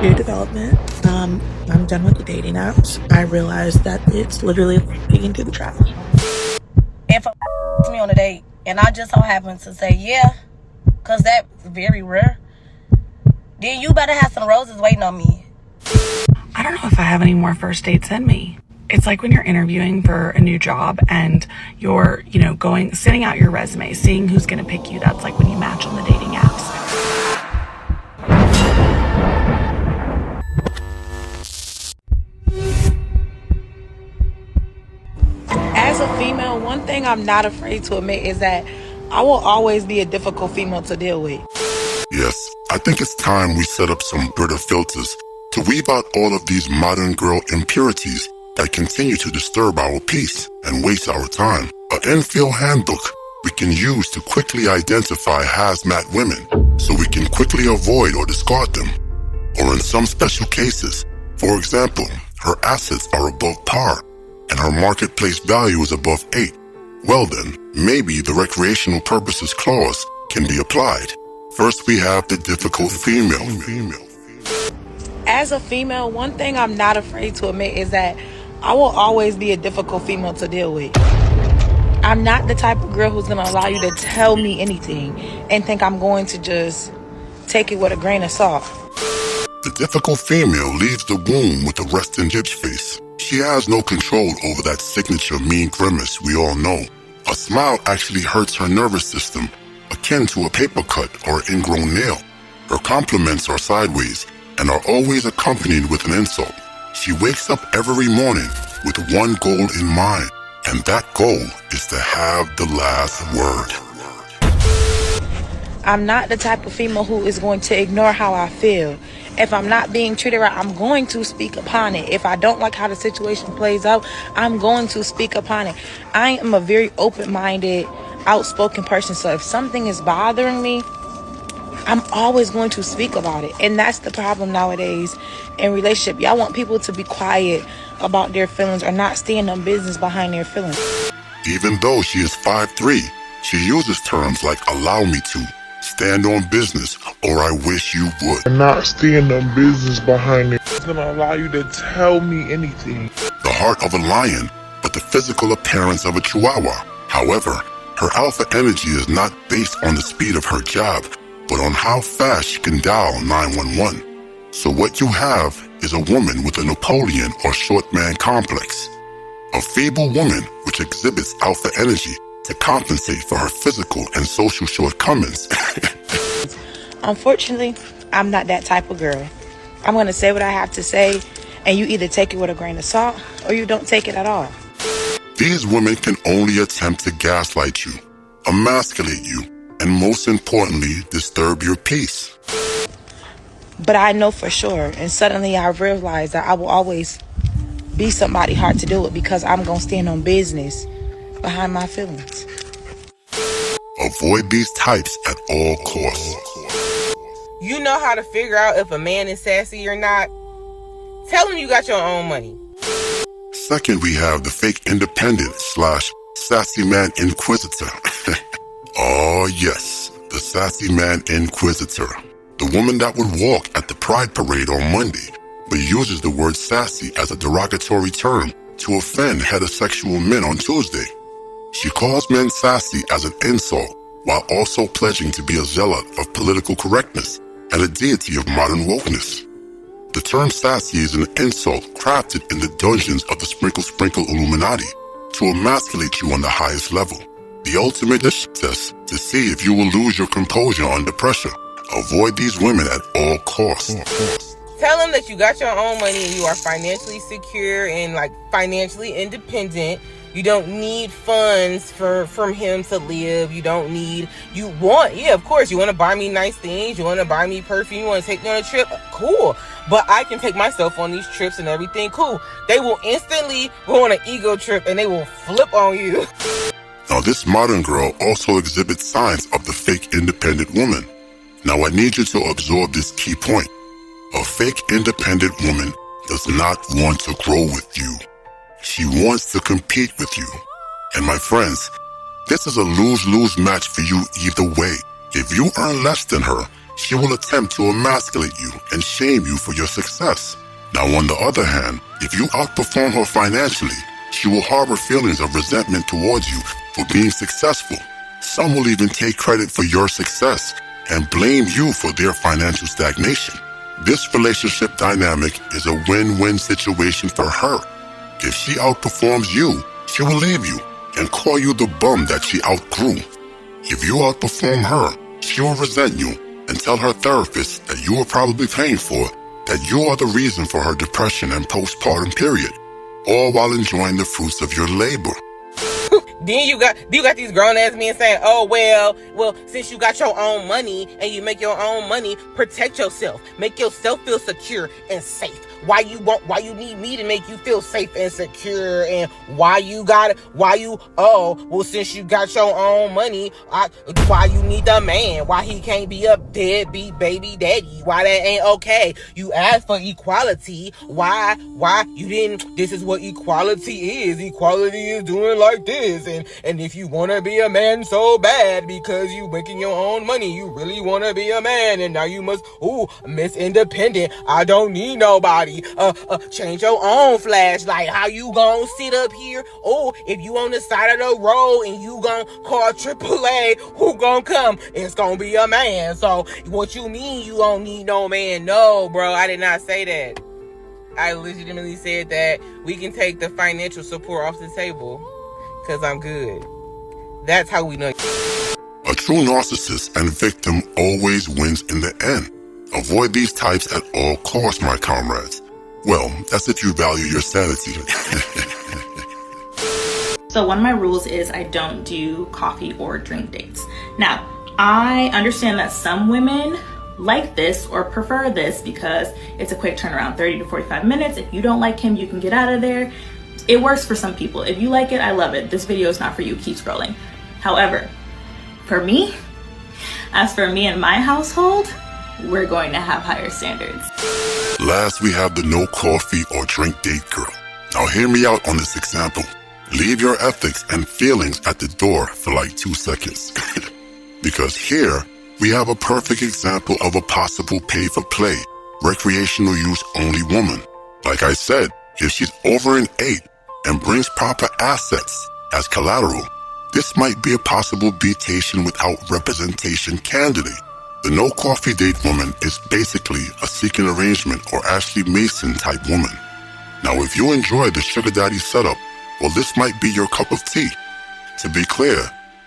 New development. I'm done with the dating apps. I realized that it's literally like digging through the trash. If a me on a date and I just so happen to say yeah, because that's very rare, then you better have some roses waiting on me. I don't know if I have any more first dates in me. It's like when you're interviewing for a new job and you're, sending out your resume, seeing who's going to pick you. That's like when you match on the dating apps. As a female, one thing I'm not afraid to admit is that I will always be a difficult female to deal with. Yes, I think it's time we set up some Brita filters to weave out all of these modern girl impurities that continue to disturb our peace and waste our time. An infield handbook we can use to quickly identify hazmat women so we can quickly avoid or discard them. Or in some special cases, for example, her assets are above par and her marketplace value is above 8. Well then, maybe the recreational purposes clause can be applied. First we have the difficult female. As a female, one thing I'm not afraid to admit is that I will always be a difficult female to deal with. I'm not the type of girl who's going to allow you to tell me anything and think I'm going to just take it with a grain of salt. The difficult female leaves the womb with a resting bitch face. She has no control over that signature mean grimace we all know. A smile actually hurts her nervous system, akin to a paper cut or ingrown nail. Her compliments are sideways and are always accompanied with an insult. She wakes up every morning with one goal in mind, and that goal is to have the last word. I'm not the type of female who is going to ignore how I feel. If I'm not being treated right, I'm going to speak upon it. If I don't like how the situation plays out, I'm going to speak upon it. I am a very open-minded, outspoken person. So if something is bothering me, I'm always going to speak about it. And that's the problem nowadays in relationship. Y'all want people to be quiet about their feelings or not stand on business behind their feelings. Even though she is 5'3", she uses terms like allow me to, stand on business, or I wish you would. And not stand on business behind it. It's gonna allow you to tell me anything. The heart of a lion, but the physical appearance of a chihuahua. However, her alpha energy is not based on the speed of her jab, but on how fast she can dial 911. So what you have is a woman with a Napoleon or short man complex. A feeble woman which exhibits alpha energy to compensate for her physical and social shortcomings. Unfortunately, I'm not that type of girl. I'm going to say what I have to say, and you either take it with a grain of salt or you don't take it at all. These women can only attempt to gaslight you, emasculate you, and most importantly, disturb your peace. But I know for sure, and suddenly I realized that I will always be somebody hard to deal with because I'm going to stand on business behind my feelings. Avoid these types at all costs. You know how to figure out if a man is sassy or not? Tell him you got your own money. Second, we have the fake independent / sassy man inquisitor. Oh yes, the sassy man inquisitor. The woman that would walk at the pride parade on Monday, but uses the word sassy as a derogatory term to offend heterosexual men on Tuesday. She calls men sassy as an insult, while also pledging to be a zealot of political correctness and a deity of modern wokeness. The term sassy is an insult crafted in the dungeons of the Sprinkle Illuminati to emasculate you on the highest level. The ultimate test to see if you will lose your composure under pressure. Avoid these women at all costs. Tell him that you got your own money and you are financially secure and financially independent. You don't need funds from him to live. Of course, you want to buy me nice things. You want to buy me perfume. You want to take me on a trip. Cool. But I can take myself on these trips and everything. Cool. They will instantly go on an ego trip and they will flip on you. Now this modern girl also exhibits signs of the fake independent woman. Now I need you to absorb this key point. A fake independent woman does not want to grow with you. She wants to compete with you. And my friends, this is a lose-lose match for you either way. If you earn less than her, she will attempt to emasculate you and shame you for your success. Now, on the other hand, if you outperform her financially, she will harbor feelings of resentment towards you for being successful. Some will even take credit for your success and blame you for their financial stagnation. This relationship dynamic is a win-win situation for her. If she outperforms you, she will leave you and call you the bum that she outgrew. If you outperform her, she will resent you and tell her therapist that you are probably paying for that you are the reason for her depression and postpartum period, all while enjoying the fruits of your labor. Then you got these grown ass men saying, "Oh well, since you got your own money and you make your own money, protect yourself, make yourself feel secure and safe. Why you need me to make you feel safe and secure, and since you got your own money, why you need the man? Why he can't be a deadbeat baby daddy? Why that ain't okay? You asked for equality. Why you didn't? This is what equality is. Equality is doing like this, and if you want to be a man so bad because you making your own money, you really want to be a man, and now you must, Miss Independent, I don't need nobody. Change your own flashlight. How you gonna sit up here? If you on the side of the road and you gonna call AAA, who gonna come? It's gonna be a man. So what you mean you don't need no man? No, bro, I did not say that. I legitimately said that we can take the financial support off the table because I'm good. That's how we know. A true narcissist and victim always wins in the end. Avoid these types at all costs, my comrades. Well, that's if you value your sanity. So one of my rules is I don't do coffee or drink dates. Now, I understand that some women like this or prefer this because it's a quick turnaround, 30 to 45 minutes. If you don't like him, you can get out of there. It works for some people. If you like it, I love it. This video is not for you. Keep scrolling. However, for me, as for me and my household, we're going to have higher standards. Last, we have the no coffee or drink date girl. Now hear me out on this example. Leave your ethics and feelings at the door for like 2 seconds. Because here, we have a perfect example of a possible pay-for-play, recreational use only woman. Like I said, if she's over an 8 and brings proper assets as collateral, this might be a possible betation without representation candidate. The no coffee date woman is basically a seeking arrangement or Ashley Mason type woman. Now, if you enjoy the sugar daddy setup, well, this might be your cup of tea. To be clear,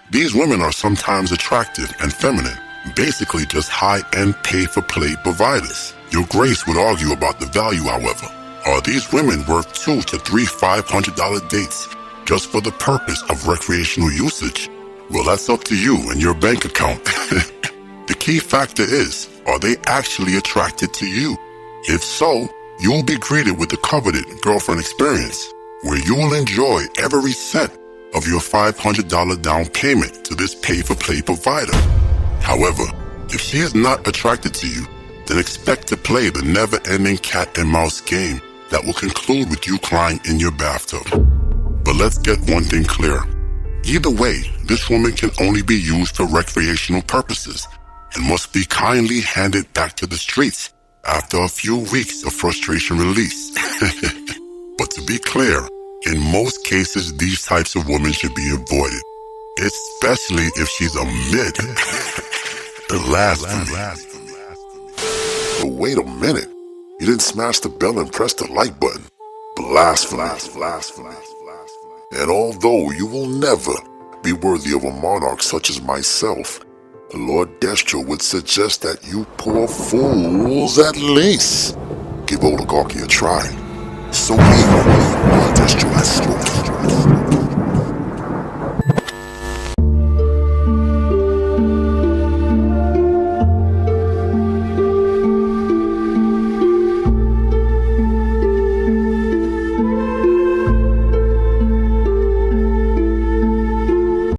these women are sometimes attractive and feminine, basically just high-end pay-for-play providers. Your Grace would argue about the value, however. Are these women worth 2 to 3 $500 dates just for the purpose of recreational usage? Well, that's up to you and your bank account. The key factor is, are they actually attracted to you? If so, you will be greeted with the coveted girlfriend experience, where you will enjoy every cent of your $500 down payment to this pay-for-play provider. However, if she is not attracted to you, then expect to play the never-ending cat and mouse game that will conclude with you crying in your bathtub. But let's get one thing clear. Either way, this woman can only be used for recreational purposes and must be kindly handed back to the streets after a few weeks of frustration release. But to be clear, in most cases, these types of women should be avoided, especially if she's a mid. The last for me. But wait a minute, you didn't smash the bell and press the like button. Blasphemy. And although you will never be worthy of a monarch such as myself, Lord Destro would suggest that you poor fools at least give oligarchy a try. So